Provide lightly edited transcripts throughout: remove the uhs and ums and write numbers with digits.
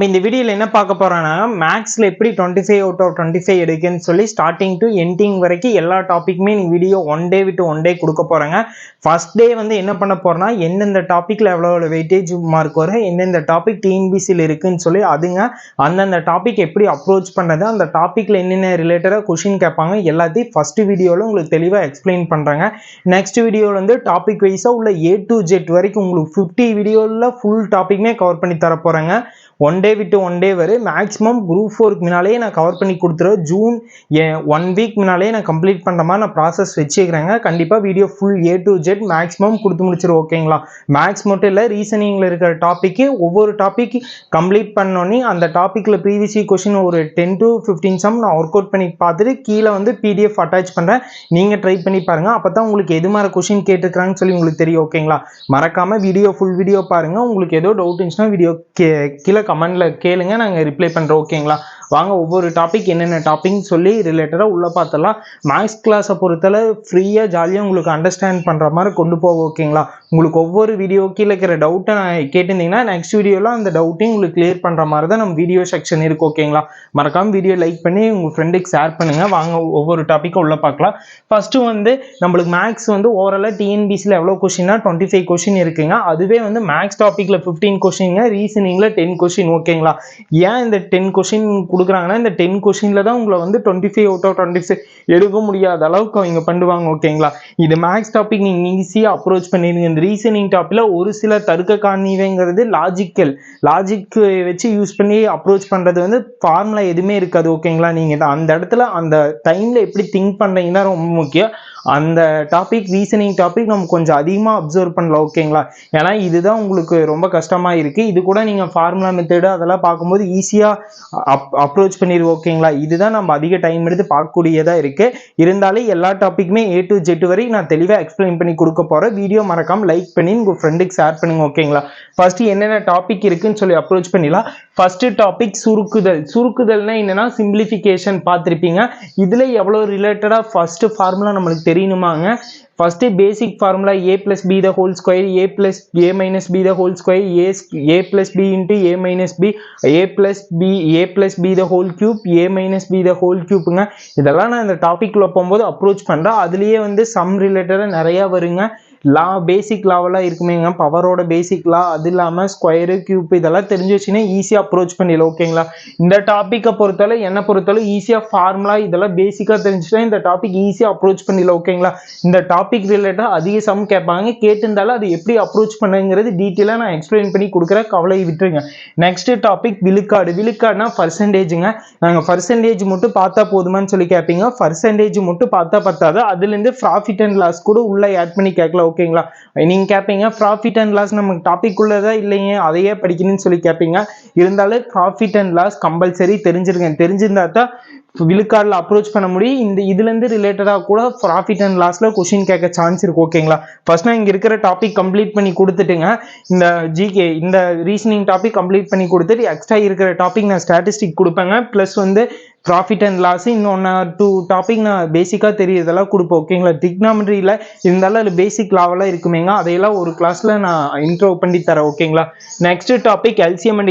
நம்ம இந்த வீடியோல என்ன பார்க்க போறோம்னா மேக்ஸ்ல எப்படி 25 அவுட் ஆஃப் 25 எடுக்குன்னு சொல்லி ஸ்டார்டிங் டு எண்டிங் வரைக்கும் எல்லா டாபிக்குமே நீ வீடியோ ஒன் டே விட்டு ஒன் டே கொடுக்க போறாங்க. ஃபர்ஸ்ட் டே வந்து என்ன பண்ண போறோம்னா எந்தெந்த டாபிக்ல எவ்வளவு வெயிட்டேஜ் மார்க் வரும், எந்தெந்த டாபிக் டிஎன்பிசியில் இருக்குன்னு சொல்லி அதுங்க அந்தந்த டாபிக் எப்படி அப்ரோச் பண்ணது, அந்த டாபிக்ல என்னென்ன ரிலேட்டடா கொஸ்டின் கேட்பாங்க எல்லாத்தையும் ஃபர்ஸ்ட் வீடியோல உங்களுக்கு தெளிவாக எக்ஸ்பிளைன் பண்றாங்க. நெக்ஸ்ட் வீடியோல வந்து டாபிக் வைஸா உள்ள A to Z வரைக்கும் உங்களுக்கு 50 வீடியோல ஃபுல் டாபிக்மே கவர் பண்ணி தர போறாங்க. ஒன் டே விட்டு ஒன் டே வரும். மேக்ஸிமம் குரூப் 4க்கு முன்னாலே நான் கவர் பண்ணி கொடுத்துருவேன். ஜூன் 1 வீக் முன்னாலே நான் கம்ப்ளீட் பண்ணுற மாதிரி நான் ப்ராசஸ் வச்சுக்கிறேங்க. கண்டிப்பாக video full A to Z maximum கொடுத்து முடிச்சிடும். ஓகேங்களா? மேக்ஸ் மட்டும் இல்லை, ரீசனிங்கில் இருக்கிற டாப்பிக்கு ஒவ்வொரு டாபிக் கம்ப்ளீட் பண்ணோன்னே அந்த டாப்பிக்கில் ப்ரீவியஸ் கொஸ்டின் ஒரு 10 to 15 சம் நான் ஒர்க் அவுட் பண்ணி பார்த்துட்டு கீழே வந்து PDF அட்டாச் பண்ணுறேன். நீங்கள் ட்ரை பண்ணி பாருங்கள். அப்போ தான் உங்களுக்கு எது மாதிரி கொஸ்டின் கேட்டுருக்காங்கன்னு சொல்லி உங்களுக்கு தெரியும். ஓகேங்களா? மறக்காமல் வீடியோ ஃபுல் வீடியோ பாருங்கள். உங்களுக்கு ஏதோ டவுட் இருந்துச்சுன்னா வீடியோ கீழே கமெண்ட்ல கேளுங்க, நாங்கள் ரிப்ளை பண்ணுறோம். ஓகேங்களா? வாங்க ஒவ்வொரு டாபிக் என்னென்ன டாபிக்னு சொல்லி ரிலேட்டடாக உள்ள பார்த்தலாம். மேக்ஸ் கிளாஸை பொறுத்தல ஃப்ரீயாக ஜாலியாக உங்களுக்கு அண்டர்ஸ்டாண்ட் பண்ணுற மாதிரி கொண்டு போவோம். ஓகேங்களா? உங்களுக்கு ஒவ்வொரு வீடியோ கீழே இருக்கிற டவுட்டை நான் கேட்டிருந்தீங்கன்னா நெக்ஸ்ட் வீடியோவில் அந்த டவுட்டையும் உங்களுக்கு கிளியர் பண்ணுற மாதிரி தான் நம்ம வீடியோ செக்ஷன் இருக்குது. ஓகேங்களா? மறக்காமல் வீடியோ லைக் பண்ணி உங்கள் ஃப்ரெண்டுக்கு ஷேர் பண்ணுங்கள். வாங்க ஒவ்வொரு டாப்பிக்கும் உள்ள பார்க்கலாம். ஃபஸ்ட்டு வந்து நம்மளுக்கு மேக்ஸ் வந்து ஓவராலாக டிஎன்பிசியில் எவ்வளோ கொஸ்டின்னா 25 கொஸ்டின் இருக்குங்க. அதுவே வந்து மேக்ஸ் டாப்பிக்கில் 15 கொஸ்டின்ங்க, ரீசனிங்கில் 10 கொஸ்டின். ஓகேங்களா? ஏன் இந்த 10 கொஸ்டின் கொடுக்குறாங்கன்னா இந்த 10 கொஸ்டின்ல தான் உங்களை வந்து 25 அவுட் ஆஃப் 25 எடுக்க முடியாத அளவுக்கு அவங்க பண்ணுவாங்க. ஓகேங்களா? இது மேக்ஸ் டாபிக் நீங்கள் ஈஸியாக அப்ரோச் பண்ணிடுங்க. இந்த ரீசனிங் டாப்பில் ஒரு சில தர்க்க காரணிங்கிறது லாஜிக் வச்சு யூஸ் பண்ணி அப்ரோச் பண்ணுறது வந்து ஃபார்முலா எதுவுமே இருக்காது. ஓகேங்களா? நீங்கள் அந்த இடத்துல அந்த டைமில் எப்படி திங்க் பண்ணுறீங்க தான் ரொம்ப முக்கியம். அந்த டாபிக் ரீசனிங் டாபிக் நம்ம கொஞ்சம் அதிகமாக அப்சர்வ் பண்ணலாம். ஓகேங்களா? ஏன்னா இதுதான் உங்களுக்கு ரொம்ப கஷ்டமாக இருக்குது. இது கூட நீங்கள் ஃபார்முலா மெத்தடு அதெல்லாம் பார்க்கும்போது ஈஸியாக அப்ரோச் பண்ணிடுவோம். ஓகேங்களா? இதுதான் நம்ம அதிக டைம் எடுத்து பார்க்கக்கூடியதாக இருக்குது. இருந்தாலும் எல்லா டாப்பிக்குமே A to Z வரை நான் தெளிவாக எக்ஸ்பிளைன் பண்ணி கொடுக்க போகிறேன். வீடியோ மறக்காமல் லைக் பண்ணி உங்கள் ஃப்ரெண்டுக்கு ஷேர் பண்ணுங்க. ஓகேங்களா? ஃபர்ஸ்ட் என்னென்ன டாபிக் இருக்குன்னு சொல்லி அப்ரோச் பண்ணிடலாம். ஃபர்ஸ்ட் டாபிக் சுருக்குதல்னா என்னன்னா சிம்பிளிஃபிகேஷன் பார்த்துருப்பீங்க. இதில் எவ்வளோ ரிலேட்டடாக ஃபர்ஸ்ட் ஃபார்முலா நம்மளுக்கு தெரியணுமாங்க. First basic formula a plus b the whole square, a plus a minus b the whole square, a plus b into a minus b, a plus b the whole cube, a minus b the whole cubeங்க. இதெல்லாம் நான் இந்த டாபிக்ல போகும்போது approach பண்ணுறேன். அதுலேயே வந்து some ரிலேட்டடாக நிறையா வருங்க. பேசிக் லாவெல்லாம் இருக்குமேங்க, பவரோட பேசிக் லா, அது இல்லாமல் ஸ்கொயரு கியூப் இதெல்லாம் தெரிஞ்சு வச்சுன்னா ஈஸியாக அப்ரோச் பண்ணிடலாம். ஓகேங்களா? இந்த டாப்பிக்கை பொறுத்தவரை என்னை பொறுத்தவரை ஈஸியாக ஃபார்முலா இதெல்லாம் பேசிக்காக தெரிஞ்சுன்னா இந்த டாபிக் ஈஸியாக அப்ரோச் பண்ணிடலாம். ஓகேங்களா? இந்த டாபிக் ரிலேட்டடாக அதிக சம் கேட்பாங்க. கேட்டிருந்தாலும் அது எப்படி அப்ரோச் பண்ணுங்கிறது டீட்டெயிலாக நான் எக்ஸ்பிளைன் பண்ணி கொடுக்குறேன். கவலையை விட்டுருங்க. நெக்ஸ்ட் டாபிக் விழுக்காடுனா பர்சன்டேஜுங்க. நாங்கள் பர்சன்டேஜ் மட்டும் பார்த்தா போதுமான்னு சொல்லி கேட்பீங்க. பர்சன்டேஜ் மட்டும் பார்த்தா பத்தாது, அதுலேருந்து ப்ராஃபிட் அண்ட் லாஸ் கூட உள்ள ஆட் பண்ணி கேட்கலாம். ஓகேங்களா? நீங்க கேட்பீங்க ப்ராஃபிட் அண்ட் லாஸ் நமக்கு டாபிக் உள்ளதா இல்லைங்க அதையே படிக்கணும்னு சொல்லி கேட்பீங்க. இருந்தாலும் ப்ராஃபிட் அண்ட் லாஸ் கம்பல்சரி தெரிஞ்சிருந்தா தான் விழுக்காடுல அப்ரோச் பண்ண முடியும். இதுலேருந்து ரிலேட்டடாக கூட ப்ராஃபிட் அண்ட் லாஸ்ல கொஸ்டின் கேட்க சான்ஸ் இருக்கு. ஓகேங்களா? ஃபர்ஸ்ட் நான் இங்கே இருக்கிற டாபிக் கம்ப்ளீட் பண்ணி கொடுத்துட்டுங்க. இந்த ஜிகே இந்த ரீசனிங் டாபிக் கம்ப்ளீட் பண்ணி கொடுத்துட்டு எக்ஸ்ட்ரா இருக்கிற டாபிக் நான் ஸ்டாட்டிஸ்டிக் கொடுப்பேங்க. ப்ளஸ் வந்து ப்ராஃபிட் அண்ட் லாஸ் இன்னொன்று 2 டாபிக் நான் பேசிக்காக தெரியறதெல்லாம் கொடுப்பேன். ஓகேங்களா? டிக்னாமெட்ரியில் இருந்தாலும் அது பேசிக் லாவெல்லாம் இருக்குமேங்க, அதையெல்லாம் ஒரு கிளாஸில் நான் இன்ட்ரோ பண்ணி தரேன். ஓகேங்களா? Next topic LCM and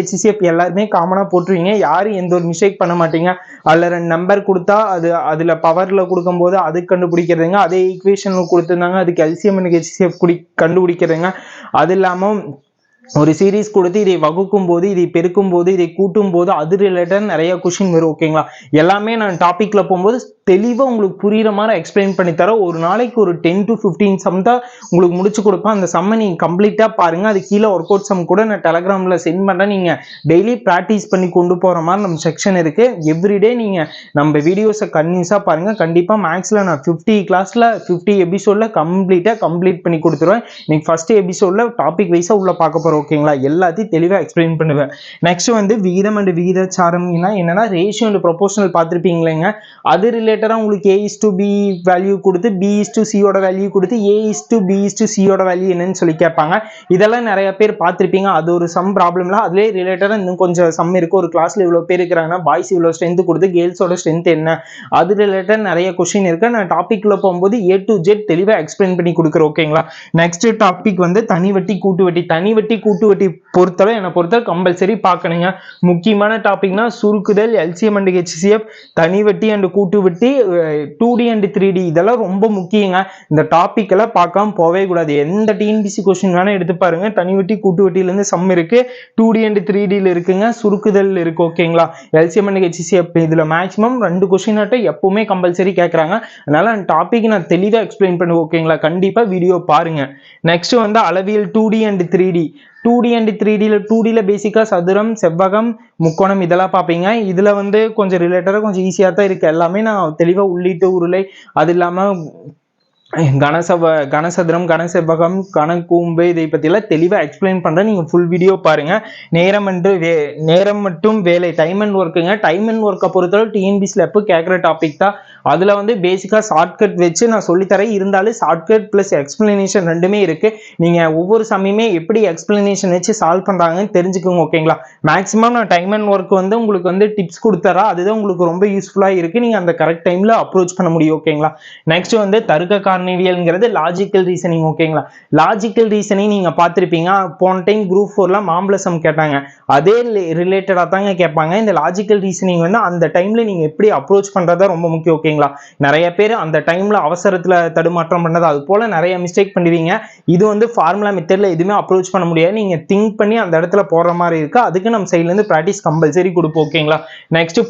HCF எல்லாருமே காமனாக போட்டுருவீங்க. யாரும் எந்த ஒரு மிஸ்டேக் பண்ண மாட்டீங்க. அதில் 2 நம்பர் கொடுத்தா அதில் பவரில் கொடுக்கும்போது அது கண்டுபிடிக்கிறதுங்க. அதே ஈக்குவேஷனில் கொடுத்துருந்தாங்க அதுக்கு LCM and HCF கண்டுபிடிக்கிறதுங்க. அது இல்லாமல் ஒரு சீரீஸ் கொடுத்து இதை வகுக்கும் போது இதை பெருக்கும் போது இதை கூட்டும் போது அது ரிலேட்டட் நிறைய கொஸ்டின் வரும். ஓகேங்களா? எல்லாமே நான் டாபிக்ல போகும்போது தெளிவாக உங்களுக்கு புரியுற மாதிரி எக்ஸ்பிளைன் பண்ணி தரேன். ஒரு நாளைக்கு ஒரு 10 to 15 சம் தான் உங்களுக்கு முடிச்சு கொடுப்பேன். அந்த சம்மை நீங்கள் கம்ப்ளீட்டாக பாருங்க. அது கீழே ஒர்க் அவுட் சம் கூட நான் டெலகிராமில் சென்ட் பண்ணுறேன். நீங்கள் டெய்லி ப்ராக்டிஸ் பண்ணி கொண்டு போகிற மாதிரி நம்ம செக்ஷன் இருக்கு. எவ்ரிடே நீங்கள் நம்ம வீடியோஸை கன்டினியூஸாக பாருங்க. கண்டிப்பாக மேக்ஸில் நான் 50 கிளாஸில் 50 எபிசோடில் கம்ப்ளீட் பண்ணி கொடுத்துருவேன். இன்னைக்கு ஃபர்ஸ்ட் எபிசோடில் டாபிக் வைஸாக உள்ள பார்க்க போகிறோம். ஓகேங்களா? எல்லாத்தையும் தெளிவாக எக்ஸ்பிளைன் பண்ணுவேன். நெக்ஸ்ட் வந்து விகிதம் அண்ட் விகிதாச்சாரம் என்னன்னா ரேஷியோ அண்ட் ப்ரொபோர்ஷனல் பார்த்துருப்பீங்களேங்க. அது ரிலேட்டட் ரிலேட்டடாக உங்களுக்கு A/B வேல்யூ கொடுத்து B/Cயோட வேல்யூ கொடுத்து A/B/Cயோட வேல்யூ என்னன்னு சொல்லி கேட்பாங்க. இதெல்லாம் நிறைய பேர் பார்த்துருப்பீங்க. அது ஒரு சம் ப்ராப்ளம்ல அதுலேயே ரிலேட்டடாக இன்னும் கொஞ்சம் சம் இருக்கு. ஒரு கிளாஸ்ல இவ்வளோ பேர் இருக்கிறாங்கன்னா பாய்ஸ் இவ்வளோ ஸ்ட்ரென்த் கொடுத்து கேர்ள்ஸோட ஸ்ட்ரென்த் என்ன, அது ரிலேட்டட் நிறைய கொஸ்டின் இருக்கு. நான் டாபிக்ல போகும்போது A to Z தெளிவாக எக்ஸ்பிளைன் பண்ணி கொடுக்குறேன். ஓகேங்களா. நெக்ஸ்ட் டாபிக் வந்து தனி வட்டி கூட்டு வட்டி. தனி வட்டி கூட்டு வட்டி பொறுத்தவரை என்னை பொறுத்தவரை கம்பல்சரி பார்க்கணுங்க. முக்கியமான டாபிக்னா சுருக்குதல், LCM அண்ட் HCF, தனி வட்டி அண்ட் கூட்டு வட்டி, 2D அண்ட் 3D, இதெல்லாம் ரொம்ப முக்கியங்க. இந்த டாபிக் எல்லாம் பார்க்காம போவே கூடாது. எந்த TNPSC கொஸ்டின் வேணா எடுத்து பாருங்க. தனி வட்டி கூட்டு வட்டியிலேருந்து சம் இருக்கு, 2D அண்ட் 3Dல இருக்குங்க, சுருக்குதல் இருக்கு. ஓகேங்களா. LCM அண்ட் HCF இதுல மேக்ஸிமம் 2 கொஸ்டின் ஆட்டம் எப்பவுமே கம்பல்சரி கேட்கறாங்க. அதனால அந்த டாபிக் நான் தெளிவாக எக்ஸ்பிளைன் பண்ணுவேன். ஓகேங்களா. கண்டிப்பா வீடியோ பாருங்க. நெக்ஸ்ட் வந்து அளவியல் 2D and 3D. 2D and 3Dல 2Dல பேசிக்கா சதுரம், செவ்வகம், முக்கோணம் இதெல்லாம் பார்ப்பீங்க. இதுல வந்து கொஞ்சம் ரிலேட்டடாக கொஞ்சம் ஈஸியாக தான் இருக்கு. எல்லாமே நான் தெளிவாக உள்ளீட்டு உருளை, அது இல்லாமல் கனசதுரம், கனசெவ்வகம், கனக்கூம்பு இதை பற்றியெல்லாம் தெளிவாக எக்ஸ்பிளைன் பண்ணுறேன். நீங்கள் ஃபுல் வீடியோ பாருங்கள். நேரம் மற்றும் வேலை, டைம் அண்ட் ஒர்க்குங்க. டைம் அண்ட் ஒர்க்கை பொறுத்தவரை TNPSCல எப்போ கேட்குற டாபிக் தான். அதில் வந்து பேசிக்காக ஷார்ட்கட் வச்சு நான் சொல்லித்தரேன். இருந்தாலும் ஷார்ட்கட் ப்ளஸ் எக்ஸ்பிளனேஷன் ரெண்டுமே இருக்குது. நீங்கள் ஒவ்வொரு சமயமே எப்படி எக்ஸ்பிளனேஷன் வச்சு சால்வ் பண்ணுறாங்கன்னு தெரிஞ்சுக்கோங்க. ஓகேங்களா. மேக்ஸிமம் நான் டைம் அண்ட் ஒர்க் வந்து உங்களுக்கு வந்து டிப்ஸ் கொடுத்துறேன். அதுதான் உங்களுக்கு ரொம்ப யூஸ்ஃபுல்லாக இருக்குது. நீங்கள் அந்த கரெக்ட் டைமில் அப்ரோச் பண்ண முடியும். ஓகேங்களா. நெக்ஸ்ட் வந்து தர்க்க காரணிவியல்ங்கிறது லாஜிக்கல் ரீசனிங். ஓகேங்களா. லாஜிக்கல் ரீசனிங் நீங்கள் பார்த்துருப்பீங்க. போன டைம் குரூப் 4ல மாம்பழம் கேட்டாங்க. அதே ரிலேட்டடாக தாங்க கேட்பாங்க. இந்த லாஜிக்கல் ரீசனிங் வந்து அந்த டைமில் நீங்கள் எப்படி அப்ரோச் பண்ணுறதா ரொம்ப முக்கியம். ஓகேங்களா. நிறைய பேர் அந்த டைமில் அவசரத்தில் தடுமாற்றம் பண்ணது, அது போல் நிறைய மிஸ்டேக் பண்ணுவீங்க. இது வந்து ஃபார்முலா மெத்தடில் எதுவுமே அப்ரோச் பண்ண முடியாது. நீங்கள் திங்க் பண்ணி அந்த இடத்துல போகிற மாதிரி இருக்குது. அதுக்கு நம்ம சைட்லேருந்து ப்ராக்டிஸ் கம்பல்சரி கொடுப்போம். ஓகேங்களா. நெக்ஸ்ட்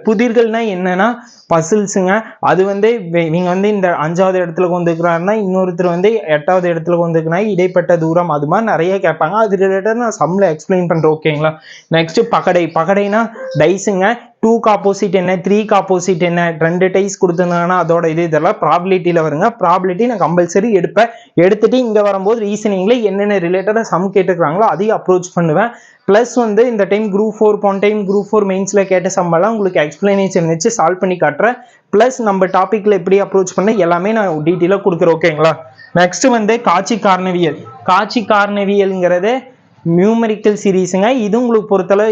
புதிர்கள் என்னன்னா பசில்ஸுங்க. அது வந்து இவங்க வந்து இந்த 5வது இடத்துல வந்துக்கிறாருன்னா இன்னொருத்தர் வந்து 8வது இடத்துல வந்துக்கிறாங்க, இடைப்பட்ட தூரம், அது மாதிரி நிறைய கேட்பாங்க. அது ரிலேட்டட் நான் சம்ல எக்ஸ்பிளைன் பண்றேன். ஓகேங்களா. நெக்ஸ்ட் பகடைனா டைஸுங்க. 2க்கு ஆப்போசிட் என்ன, 3க்கு ஆப்போசிட் என்ன, 2 டைஸ் கொடுத்துருந்தாங்கன்னா அதோட இதெல்லாம் ப்ராபிலிட்டியில் வருங்க. ப்ராபிலிட்டி நான் கம்பல்சரி எடுத்துட்டு இங்கே வரும்போது ரீசனிங்ல என்னென்ன ரிலேட்டடாக சம் கேட்டுக்கிறாங்களோ அதையும் அப்ரோச் பண்ணுவேன். ப்ளஸ் வந்து இந்த டைம் குரூப் 4 போன டைம் குரூப் 4 மெயின்ஸில் கேட்ட சம்பளம் உங்களுக்கு எக்ஸ்பிளனேஷன் வச்சு சால்வ் பண்ணி காட்டுறேன். ப்ளஸ் நம்ம டாப்பிக்கில் எப்படி அப்ரோச் பண்ண எல்லாமே நான் டீட்டெயிலாக கொடுக்குறேன். ஓகேங்களா. நெக்ஸ்ட் வந்து காட்சி காரணவியல்ங்கிறது நியூமெரிக்கல் சீரீஸுங்க. இது உங்களுக்கு பொறுத்தளவு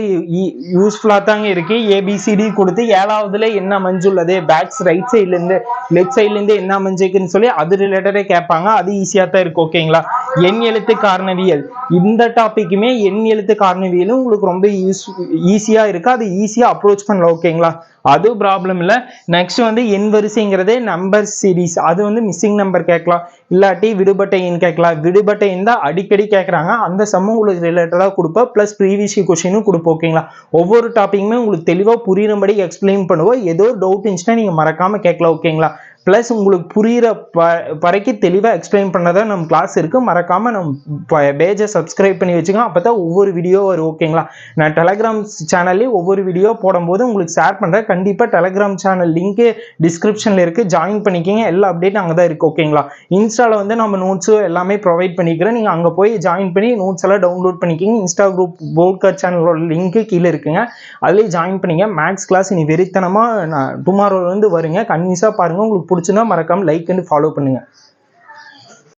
யூஸ்ஃபுல்லாக தாங்க இருக்கு. ABCD கொடுத்து 7வதுல என்ன அமைஞ்சுள்ளது, பேக்ஸ் ரைட் சைட்லேருந்து லெஃப்ட் சைட்லேருந்து என்ன அமைஞ்சிருக்குன்னு சொல்லி அது ரிலேட்டடாக கேட்பாங்க. அது ஈஸியாக தான் இருக்கு. ஓகேங்களா. எண் எழுத்து காரணவியல், இந்த டாப்பிக்குமே எண் எழுத்து காரணவியலும் உங்களுக்கு ரொம்ப ஈஸியாக இருக்கு. அது ஈஸியாக அப்ரோச் பண்ணலாம். ஓகேங்களா. அது ப்ராப்ளம் இல்லை. நெக்ஸ்ட் வந்து எண் வரிசைங்கிறது நம்பர் சீரீஸ். அது வந்து மிஸ்ஸிங் நம்பர் கேட்கலாம், இல்லாட்டி விடுபட்ட எண் கேட்கலாம். விடுபட்ட எண் தான் அடிக்கடி கேட்குறாங்க. அந்த சம்ம உங்களுக்கு ரிலேட்டடாக கொடுப்போம். ப்ளஸ் ப்ரீவியஸ் கொஸ்டினும் கொடுப்போம். ஓகேங்களா. ஒவ்வொரு டாப்பிக்குமே உங்களுக்கு தெளிவாக புரியுறபடி எக்ஸ்பிளைன் பண்ணுவோம். ஏதோ டவுட் இருந்துச்சுன்னா நீங்கள் மறக்காமல் கேட்கலாம். ஓகேங்களா. ப்ளஸ் உங்களுக்கு புரிகிற வரைக்கும் தெளிவாக எக்ஸ்பிளைன் பண்ணதான் நம்ம கிளாஸ் இருக்குது. மறக்காமல் நம்ம பேஜை சப்ஸ்கிரைப் பண்ணி வச்சுக்கோங்க. அப்போ தான் ஒவ்வொரு வீடியோ வரும். ஓகேங்களா. நான் டெலகிராம் சேனல்லேயே ஒவ்வொரு வீடியோ போடும்போது உங்களுக்கு ஷேர் பண்ணுறேன். கண்டிப்பாக டெலகிராம் சேனல் லிங்க்கு டிஸ்கிரிப்ஷனில் இருக்குது, ஜாயின் பண்ணிக்கிங்க. எல்லா அப்டேட்டும் அங்கே தான் இருக்குது. ஓகேங்களா. இன்ஸ்டாவில் வந்து நம்ம நோட்ஸு எல்லாமே ப்ரொவைட் பண்ணிக்கிறேன். நீங்கள் அங்கே போய் ஜாயின் பண்ணி நோட்ஸ் எல்லாம் டவுன்லோட் பண்ணிக்கிங்க. இன்ஸ்டா குரூப் போட்காஸ்ட் சேனலோட லிங்க்கு கீழே இருக்குங்க, அதுலேயே ஜாயின் பண்ணிங்க. மேக்ஸ் கிளாஸ் இனி வெறித்தனமாக நான் டுமாரோலேருந்து வருங்க. கன்வியூஸாக பாருங்கள். உங்களுக்கு பிடிச்சுன்னா மறக்காமல் லைக் அண்ட் ஃபாலோ பண்ணுங்கள்.